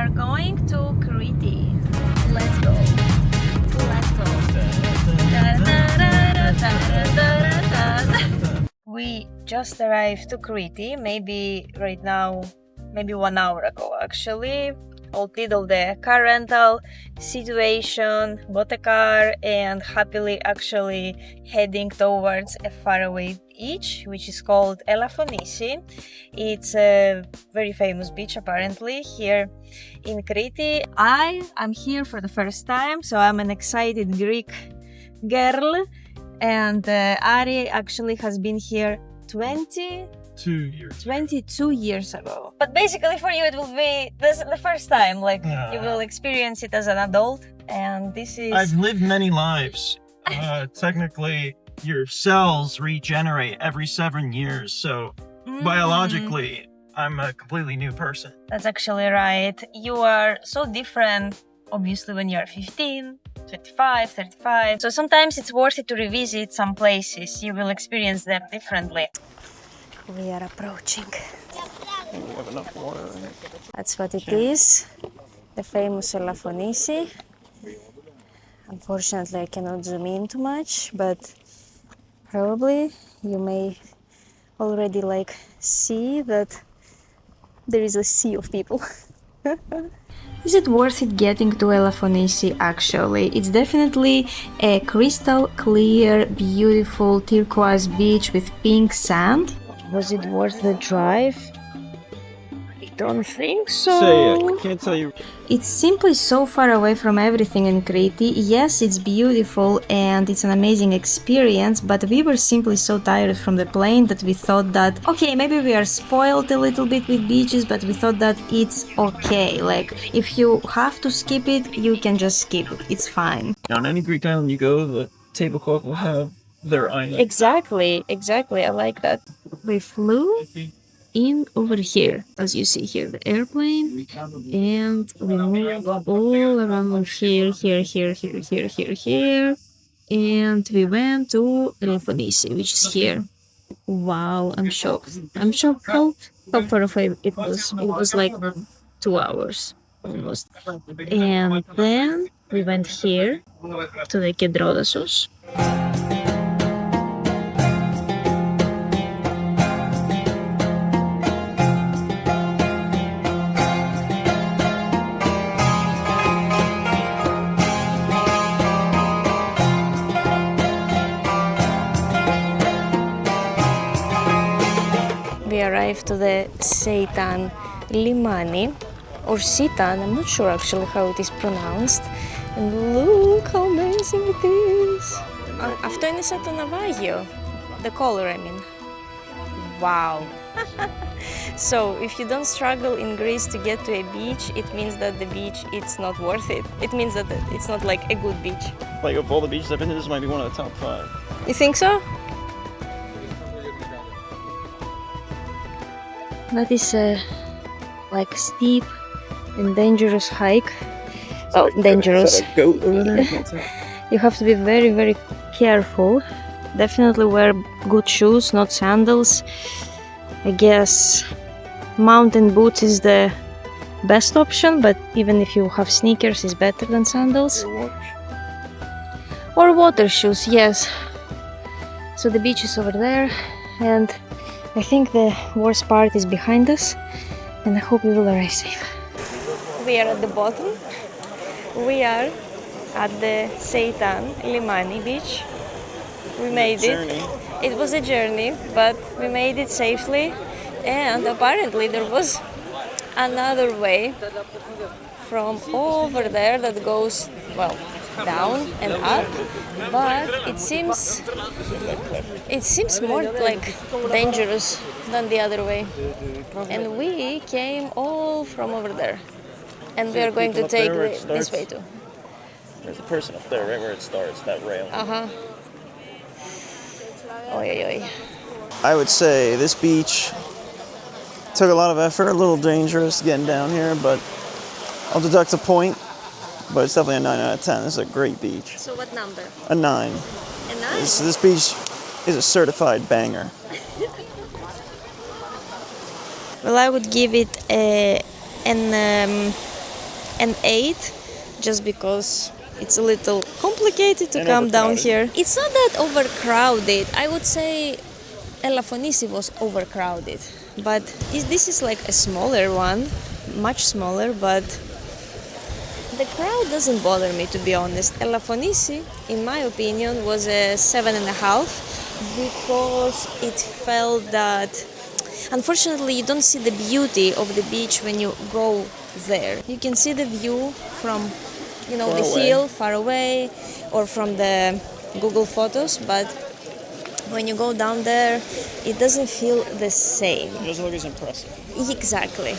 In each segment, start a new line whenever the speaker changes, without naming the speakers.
are going to Crete. Let's go. Let's go. We just arrived to Crete, maybe right now, maybe 1 hour ago actually. All did the car rental situation, bought a car, and happily actually heading towards a faraway beach, which is called Elafonisi. It's a very famous beach apparently here in Crete. I am here for the first time, so I'm an excited Greek girl, and Ari actually has been here 22 years ago. But basically for you it will be the first time, like you will experience it as an adult, and this is...
I've lived many lives. Technically, your cells regenerate every 7 years, so biologically, I'm a completely new person.
That's actually right. You are so different, obviously, when you're 15, 25, 35. So sometimes it's worth it to revisit some places. You will experience them differently. We are approaching.
And you have enough water in it.
That's what it is. The famous Elafonisi. Unfortunately, I cannot zoom in too much, but probably you may already see that there is a sea of people. Is it worth it getting to Elafonisi actually? It's definitely a crystal clear, beautiful turquoise beach with pink sand. Was it worth the drive? I don't think so.
Say it. I can't tell you.
It's simply so far away from everything in Crete. Yes, it's beautiful and it's an amazing experience, but we were simply so tired from the plane that we thought that, okay, maybe we are spoiled a little bit with beaches, but we thought that it's okay. Like, if you have to skip it, you can just skip it. It's fine.
On any Greek island you go, the tablecloth will have their island.
Exactly. I like that. We flew in over here, as you see here, the airplane, and we moved all around here, and we went to Elafonisi, which is here. Wow, I'm shocked. How far away it was. It was like 2 hours almost. And then we went here to the Kidrodasos. We arrived to the Seitan Limani, or Seitan, I'm not sure actually how it is pronounced. And look how amazing it is! Αυτό είναι σαν το ναυάγιο. The color, I mean. Wow! So, if you don't struggle in Greece to get to a beach, it means that the beach, it's not worth it. It means that it's not like a good beach.
Like, of all the beaches I've been to, this might be one of the top 5.
You think so? That is a steep and dangerous hike. Oh, dangerous.
Is that a goat over there?
You have to be very, very careful. Definitely wear good shoes, not sandals. I guess mountain boots is the best option, but even if you have sneakers, it's better than sandals. Or water shoes, yes. So the beach is over there, and I think the worst part is behind us, and I hope we will arrive safe. We are at the bottom. We are at the Seitan Limani beach. We made it. It was a journey, but we made it safely, and apparently there was another way from over there that goes, well, down and up, but it seems more like dangerous than the other way. And we came all from over there, and we are going to take this way too.
There's a person up there, right where it starts, that rail.
Oy.
I would say this beach took a lot of effort, a little dangerous getting down here, but I'll deduct a point. But it's definitely a 9 out of 10. This is a great beach.
So what number?
A 9.
A 9?
This beach is a certified banger.
Well, I would give it an an 8, just because it's a little complicated to come down here. It's not that overcrowded. I would say Elafonisi was overcrowded, but this is like a smaller one, much smaller, but the crowd doesn't bother me, to be honest. Elafonisi, in my opinion, was a 7.5 because it felt that, unfortunately, you don't see the beauty of the beach when you go there. You can see the view from, the hill far away or from the Google Photos, but when you go down there, it doesn't feel the same.
It doesn't look as impressive.
Exactly.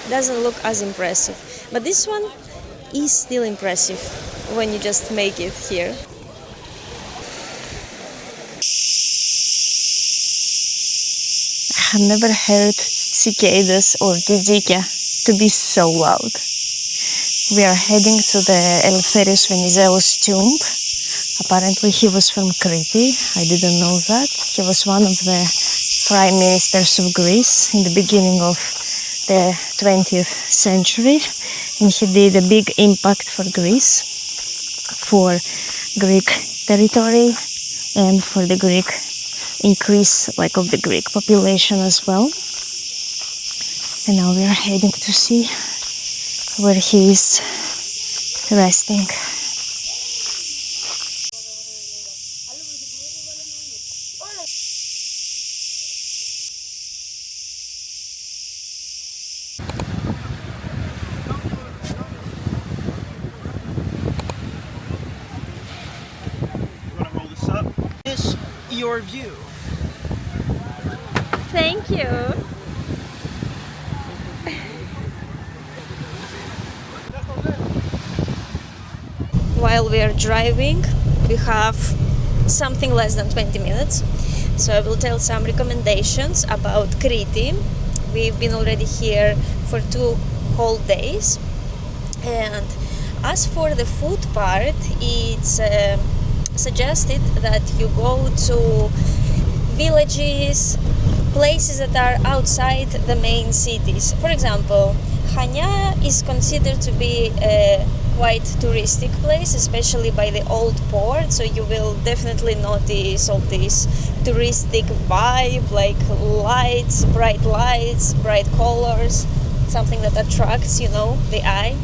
Doesn't look as impressive. But this one is still impressive when you just make it here. I've never heard cicadas or tzitziki to be so loud. We are heading to the Eleftherios Venizelos tomb. Apparently he was from Crete. I didn't know that. He was one of the prime ministers of Greece in the beginning of the 20th century, and he did a big impact for Greece, for Greek territory, and for the Greek increase of the Greek population as well. And now we are heading to see where he is resting.
Your view.
Thank you. While we are driving, we have something less than 20 minutes. So I will tell some recommendations about Crete. We've been already here for 2 whole days. And as for the food part, it's suggested that you go to villages, places that are outside the main cities. For example, Chania is considered to be a quite touristic place, especially by the old port, so you will definitely notice all this touristic vibe, like lights, bright colors, something that attracts, the eye.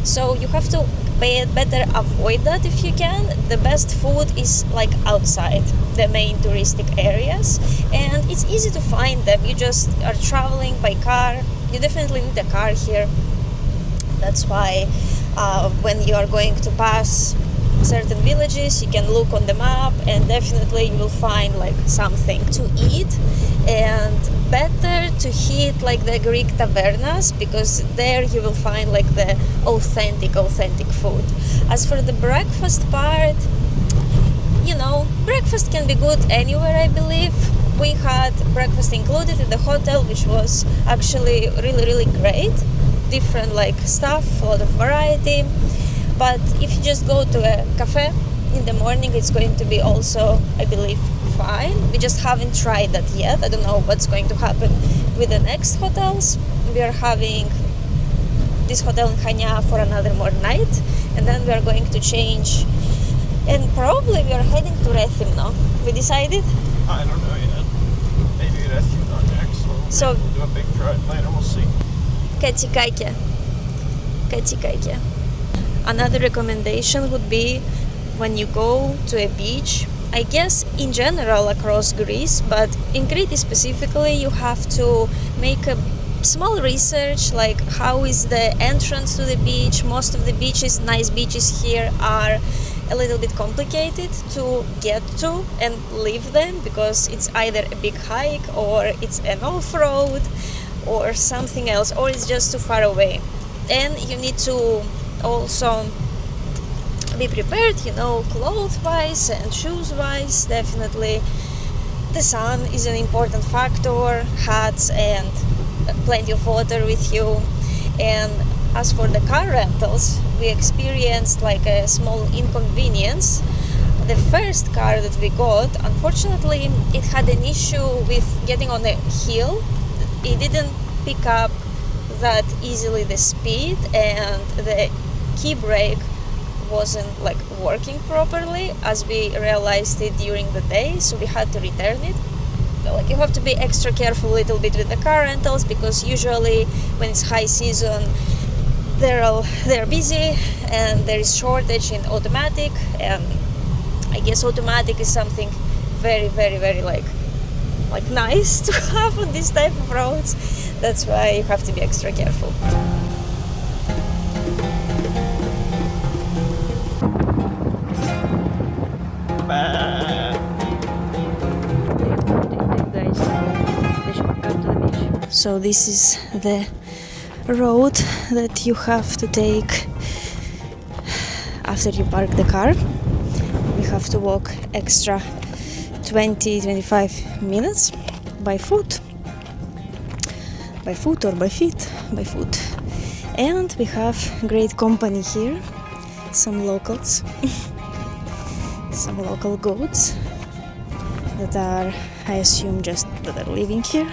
So you have to better avoid that if you can. The best food is outside the main touristic areas, and it's easy to find them. You just are traveling by car. You definitely need a car here. That's why when you are going to pass certain villages, you can look on the map, and definitely you will find something to eat. And better to hit the Greek tavernas, because there you will find the authentic food. As for the breakfast part, breakfast can be good anywhere, I believe. We had breakfast included in the hotel, which was actually really great. Different stuff, a lot of variety. But if you just go to a cafe in the morning, it's going to be also, I believe, fine. We just haven't tried that yet. I don't know what's going to happen with the next hotels. We are having this hotel in Chania for another more night, and then we are going to change, and probably we are heading to Rethymno. We decided?
I don't know yet. Maybe Rethymno next.
So
we'll do a big drive later, we'll see.
Katikake. Another recommendation would be when you go to a beach, I guess in general across Greece, but in Crete specifically, you have to make a small research, how is the entrance to the beach. Most of the beaches, nice beaches here, are a little bit complicated to get to and leave them, because it's either a big hike or it's an off-road or something else, or it's just too far away. And you need to also be prepared, clothes-wise and shoes-wise. Definitely the sun is an important factor, hats and plenty of water with you. And as for the car rentals, we experienced a small inconvenience. The first car that we got, unfortunately, it had an issue with getting on a hill. It didn't pick up that easily the speed, and the key brake wasn't like working properly as we realized it during the day, so we had to return it. But, like, you have to be extra careful a little bit with the car rentals, because usually when it's high season they're busy and there is shortage in automatic, and I guess automatic is something very, very, very like nice to have on this type of roads. That's why you have to be extra careful. So this is the road that you have to take after you park the car. You have to walk extra 20-25 minutes by foot or by feet. By foot. And we have great company here, some locals, some local goats that are, I assume, just that are living here.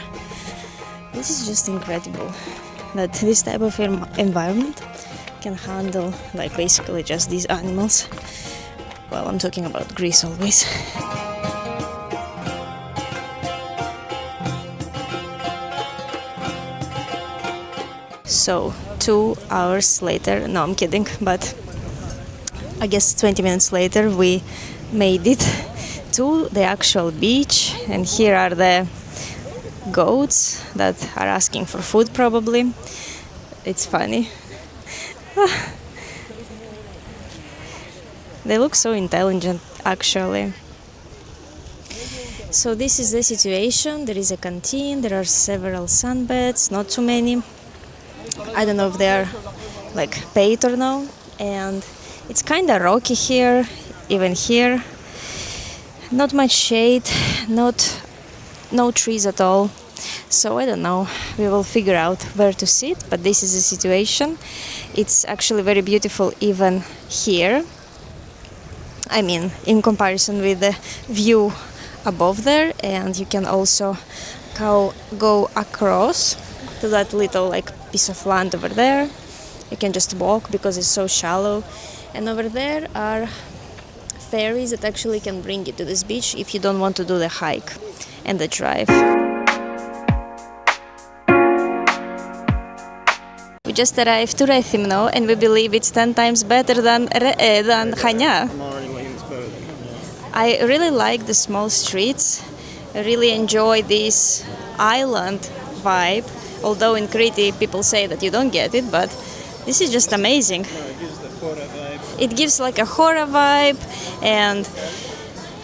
This is just incredible that this type of environment can handle like basically just these animals. Well, I'm talking about Greece always. So 2 hours later, no, I'm kidding, but I guess 20 minutes later we made it to the actual beach, and here are the goats that are asking for food probably. It's funny. They look so intelligent actually. So this is the situation. There is a canteen, there are several sunbeds, not too many. I don't know if they are like paid or no, and it's kind of rocky here, even here. Not much shade, no trees at all. So I don't know, we will figure out where to sit, but this is the situation. It's actually very beautiful even here. I mean, in comparison with the view above there, and you can also go across to that little like piece of land over there. You can just walk because it's so shallow, and over there are ferries that actually can bring you to this beach if you don't want to do the hike and the drive. We just arrived to Rethymno, and we believe it's 10 times better than Chania. I really like the small streets. I really enjoy this island vibe. Although in Crete people say that you don't get it, but this is just amazing. It gives like a Chora vibe, and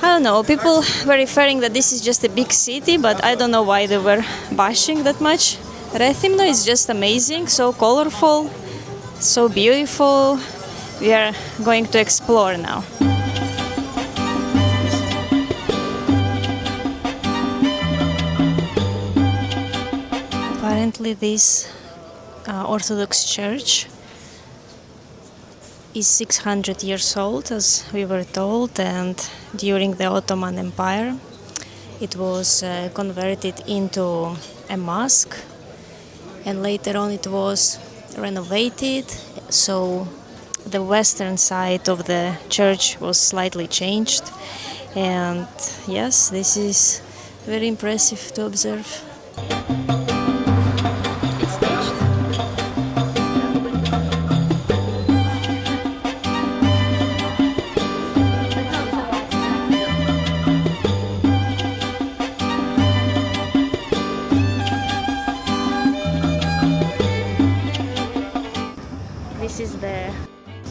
I don't know, people were referring that this is just a big city, but I don't know why they were bashing that much. Rethymno is just amazing, so colorful, so beautiful. We are going to explore now. Apparently this Orthodox Church is 600 years old, as we were told, and during the Ottoman Empire it was converted into a mosque, and later on it was renovated, so the western side of the church was slightly changed, and yes, this is very impressive to observe.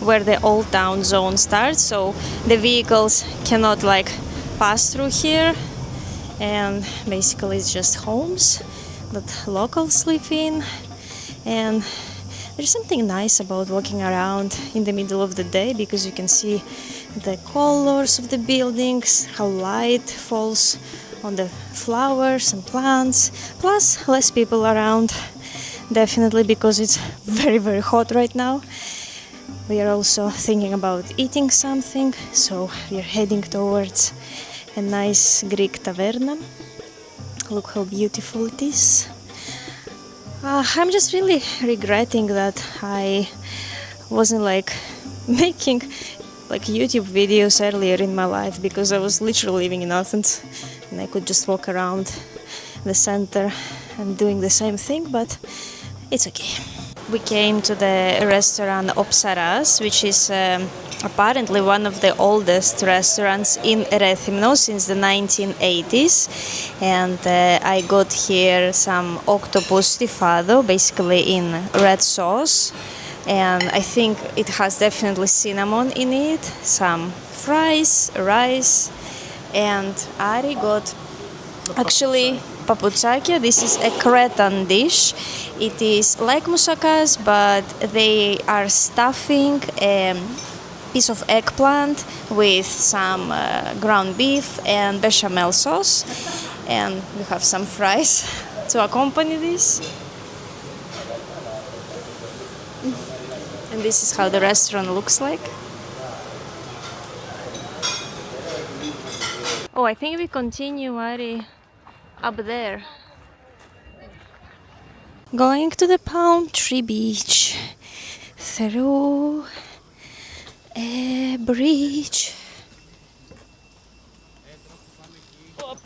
Where the old town zone starts, so the vehicles cannot like pass through here, and basically it's just homes that locals live in. And there's something nice about walking around in the middle of the day, because you can see the colors of the buildings, how light falls on the flowers and plants, plus less people around, definitely, because it's very, very hot right now. We are also thinking about eating something, so we are heading towards a nice Greek taverna. Look how beautiful it is. I'm just really regretting that I wasn't like making like YouTube videos earlier in my life, because I was literally living in Athens and I could just walk around the center and doing the same thing, but it's okay. We came to the restaurant Psaras, which is apparently one of the oldest restaurants in Rethymno since the 1980s. And I got here some octopus stifado, basically in red sauce. And I think it has definitely cinnamon in it, some fries, rice, and Ari got actually papoutsaki. This is a Cretan dish. It is like moussakas, but they are stuffing a piece of eggplant with some ground beef and bechamel sauce. And we have some fries to accompany this. And this is how the restaurant looks like. Oh, I think we continue, Ari, up there. Going to the palm tree beach through a bridge. Up.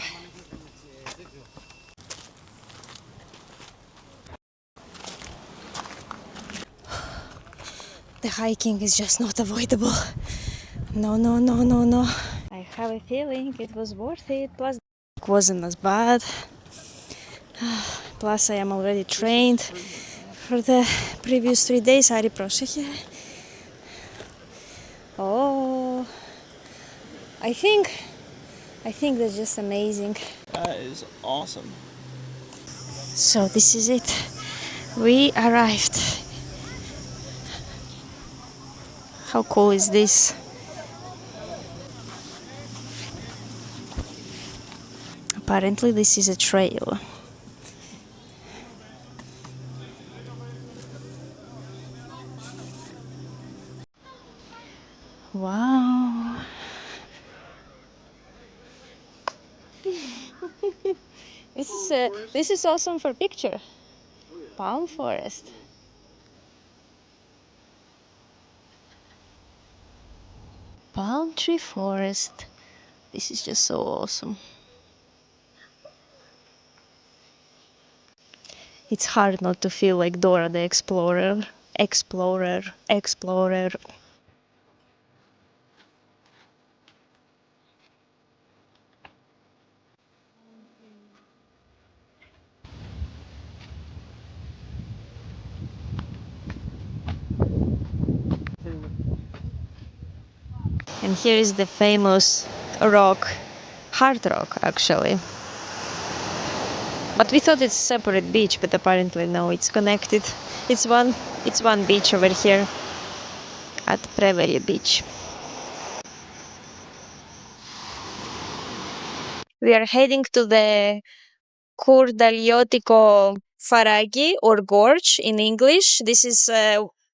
The hiking is just not avoidable. No, no, no, no, no. I have a feeling it was worth it. Plus, it wasn't as bad. Plus, I am already trained for the previous 3 days. Ari, πρόσεχε. Oh, I think that's just amazing.
That is awesome.
So this is it. We arrived. How cool is this? Apparently this is a trail. Wow. This is awesome for picture. Palm forest. Palm tree forest. This is just so awesome. It's hard not to feel like Dora the Explorer. Explorer. And here is the famous rock, hard rock actually. But we thought it's a separate beach, but apparently no, it's connected. It's one beach over here at Preveli beach. We are heading to the Kourtaliotiko or Gorge in English. This is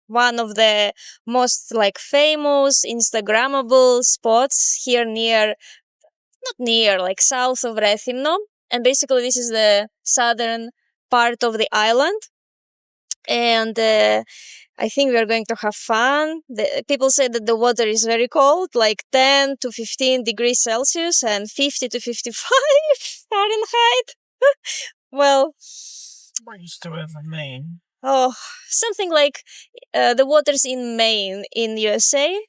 one of the most like famous Instagrammable spots here like south of Rethymno. And basically this is the southern part of the island. And I think we are going to have fun. People say that the water is very cold, like 10 to 15 degrees Celsius and 50 to 55 Fahrenheit. Well,
I used to live in Maine.
oh, something like the waters in Maine in USA.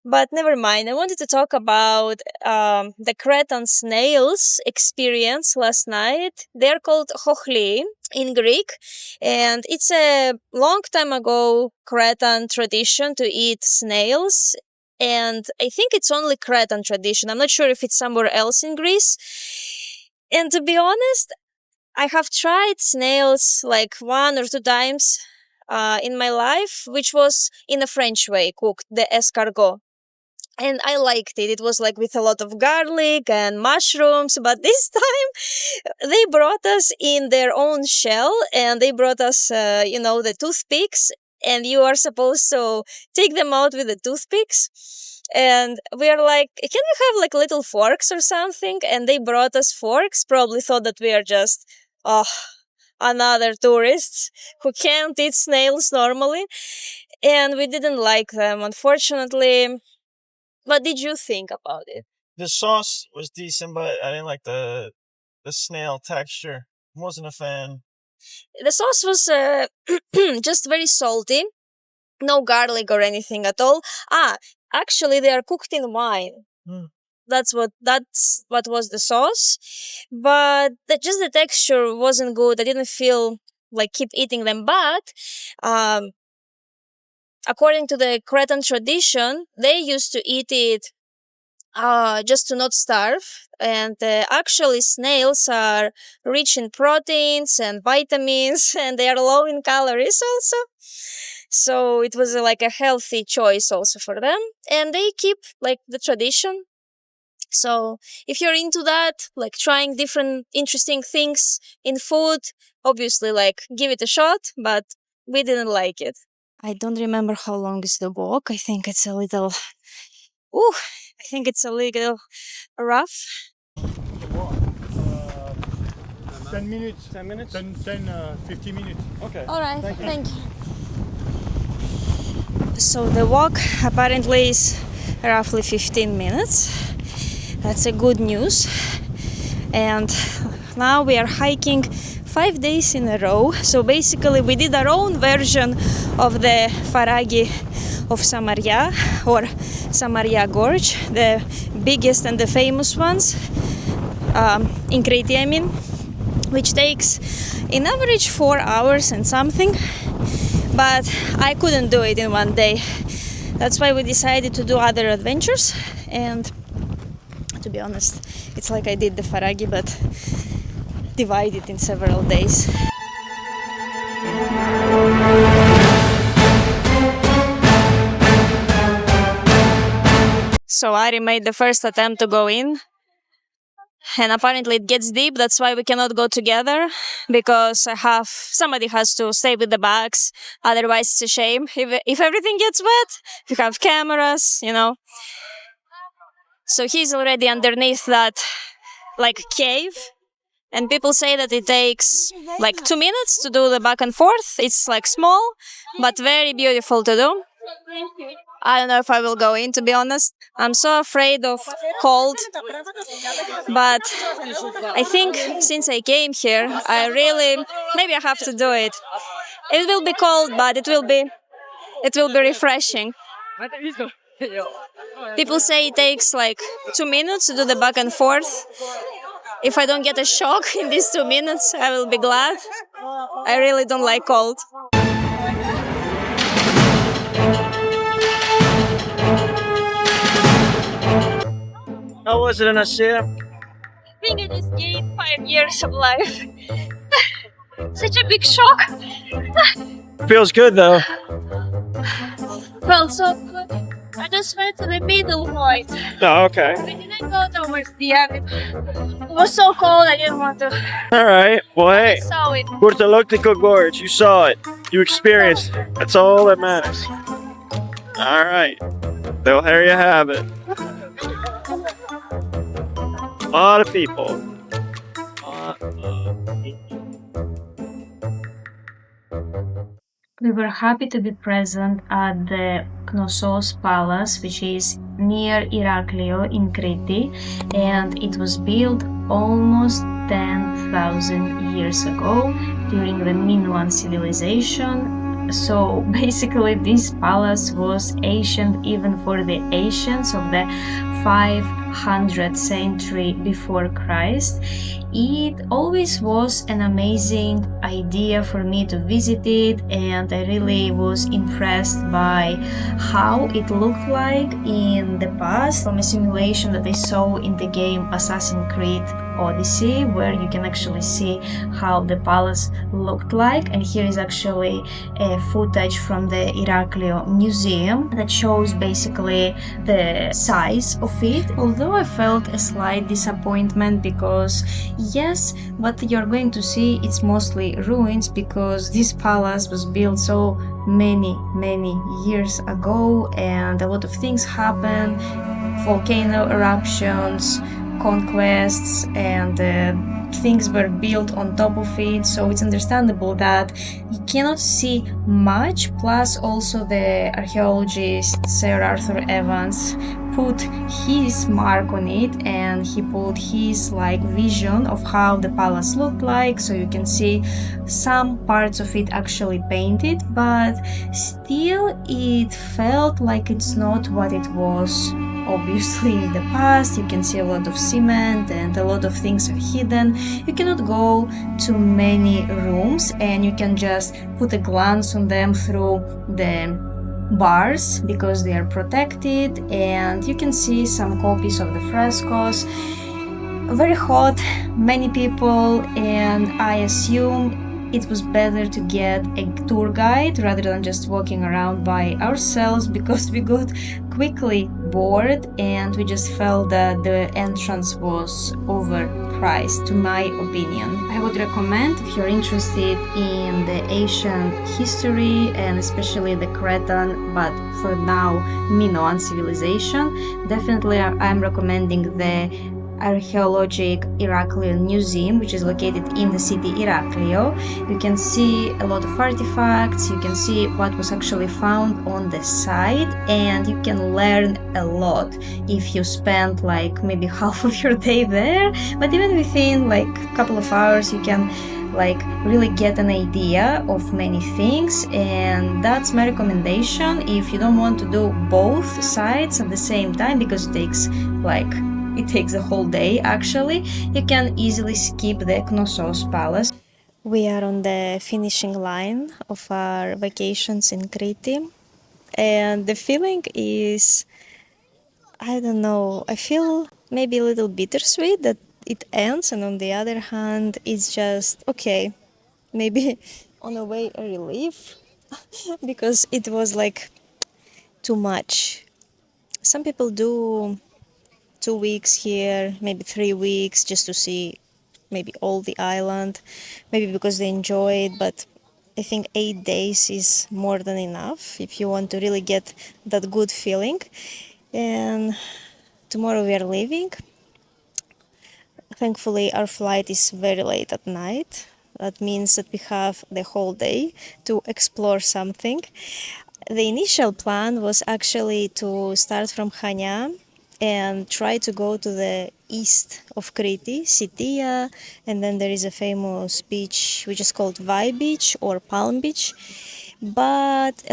But never mind. I wanted to talk about the Cretan snails experience last night. They're called chochli in Greek, and it's a long time ago Cretan tradition to eat snails. And I think it's only Cretan tradition. I'm not sure if it's somewhere else in Greece. And to be honest, I have tried snails like 1 or 2 times in my life, which was in a French way cooked, the escargot. And I liked it. It was like with a lot of garlic and mushrooms. But this time they brought us in their own shell, and they brought us, the toothpicks. And you are supposed to take them out with the toothpicks. And we are like, can we have like little forks or something? And they brought us forks, probably thought that we are just, another tourists who can't eat snails normally, and we didn't like them, unfortunately. What did you think about it?
The sauce was decent, but I didn't like the snail texture. Wasn't a fan.
The sauce was just very salty, no garlic or anything at all. Actually, they are cooked in wine. That's what was the sauce, but just the texture wasn't good. I didn't feel like keep eating them. But according to the Cretan tradition, they used to eat it just to not starve. And actually, snails are rich in proteins and vitamins, and they are low in calories also. So it was like a healthy choice also for them, and they keep like the tradition. So if you're into that, like trying different interesting things in food, obviously like give it a shot, but we didn't like it. I don't remember how long is the walk. I think it's a little rough.
10 minutes.
10 minutes?
50 minutes.
Okay.
All right, thank you. So the walk apparently is roughly 15 minutes. That's a good news. And now we are hiking 5 days in a row. So basically we did our own version of the Faragi of Samaria, or Samaria Gorge, the biggest and the famous ones in Crete, I mean, which takes in average 4 hours and something. But I couldn't do it in one day. That's why we decided to do other adventures. And to be honest, it's like I did the Faragi, but divided in several days. So Ari made the first attempt to go in, and apparently it gets deep. That's why we cannot go together, because somebody has to stay with the bags. Otherwise, it's a shame if everything gets wet. You have cameras, you know. So he's already underneath that like cave, and people say that it takes like 2 minutes to do the back and forth. It's like small, but very beautiful to do. I don't know if I will go in, to be honest. I'm so afraid of cold. But I think since I came here, maybe I have to do it. It will be cold, but it will be refreshing. People say it takes like 2 minutes to do the back and forth. If I don't get a shock in these 2 minutes, I will be glad. I really don't like cold.
How was it in Asia?
I think I just gained 5 years of life. Such a big shock.
Feels good though.
Felt so good. I just went to the middle point.
Oh, okay.
I didn't go towards the end. It was so cold, I didn't want to.
Alright, well hey,
I saw it.
Kourtaliotiko Gorge, you saw it. You experienced it. That's all that matters. Alright. So there you have it. A lot of people.
We were happy to be present at the Knossos Palace, which is near Iraklio in Crete, and it was built almost 10,000 years ago during the Minoan Civilization. So basically this palace was ancient even for the ancients of the 500th century before Christ. It always was an amazing idea for me to visit it, and I really was impressed by how it looked like in the past, from a simulation that I saw in the game Assassin's Creed Odyssey, where you can actually see how the palace looked like. And here is actually a footage from the Iraklio Museum that shows basically the size of it. Although I felt a slight disappointment, because yes, what you're going to see, it's mostly ruins, because this palace was built so many years ago and a lot of things happened. Volcano eruptions, conquests and things were built on top of it, so it's understandable that you cannot see much. Plus also the archaeologist Sir Arthur Evans put his mark on it, and he put his like vision of how the palace looked like, so you can see some parts of it actually painted, but still it felt like it's not what it was. Obviously in the past you can see a lot of cement and a lot of things are hidden. You cannot go to many rooms and you can just put a glance on them through the bars because they are protected, and you can see some copies of the frescoes. Very hot, many people, and I assume it was better to get a tour guide rather than just walking around by ourselves, because we got quickly bored and we just felt that the entrance was overpriced, to my opinion. I would recommend, if you're interested in the ancient history and especially the Cretan, but for now Minoan Civilization, definitely I'm recommending the Archaeologic Heraklion Museum, which is located in the city Iraklio. You can see a lot of artifacts, you can see what was actually found on the site, and you can learn a lot if you spend like maybe half of your day there. But even within like a couple of hours you can like really get an idea of many things, and that's my recommendation if you don't want to do both sites at the same time, because it takes the whole day actually. You can easily skip the Knossos Palace. We are on the finishing line of our vacations in Crete, and the feeling is, I don't know, I feel maybe a little bittersweet that it ends, and on the other hand it's just okay, maybe on a way a relief because it was like too much. Some people do 2 weeks here, maybe 3 weeks, just to see maybe all the island, maybe because they enjoy it, but I think 8 days is more than enough if you want to really get that good feeling. And tomorrow we are leaving. Thankfully our flight is very late at night. That means that we have the whole day to explore something. The initial plan was actually to start from Chania and try to go to the east of Crete, Sitia, and then there is a famous beach which is called Vai Beach or Palm Beach. But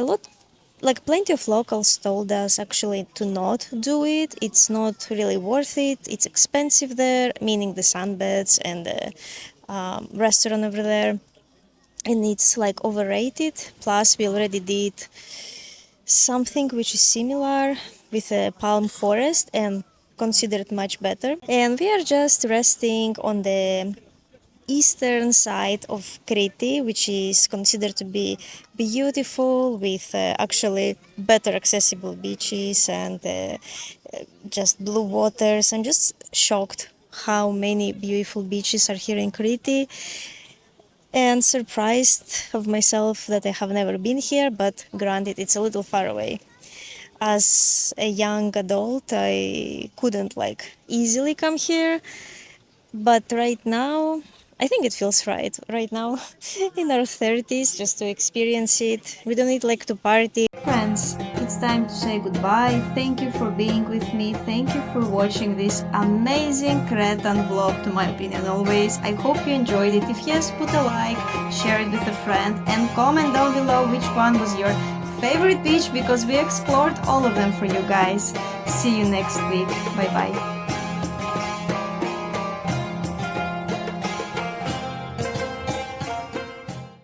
plenty of locals told us actually to not do it. It's not really worth it. It's expensive there, meaning the sunbeds and the restaurant over there, and it's like overrated. Plus we already did something which is similar with a palm forest and considered much better. And we are just resting on the eastern side of Crete, which is considered to be beautiful, with actually better accessible beaches and just blue waters. I'm just shocked how many beautiful beaches are here in Crete, and surprised of myself that I have never been here, but granted it's a little far away. As a young adult I couldn't easily come here, but right now I think it feels right now in our 30s, just to experience it. We don't need to party. Friends, it's time to say goodbye. Thank you for being with me. Thank you for watching this amazing Cretan vlog, to my opinion always. I hope you enjoyed it. If yes, put a like, share it with a friend, and comment down below which one was your favorite beach, because we explored all of them for you guys. See you next week. Bye bye.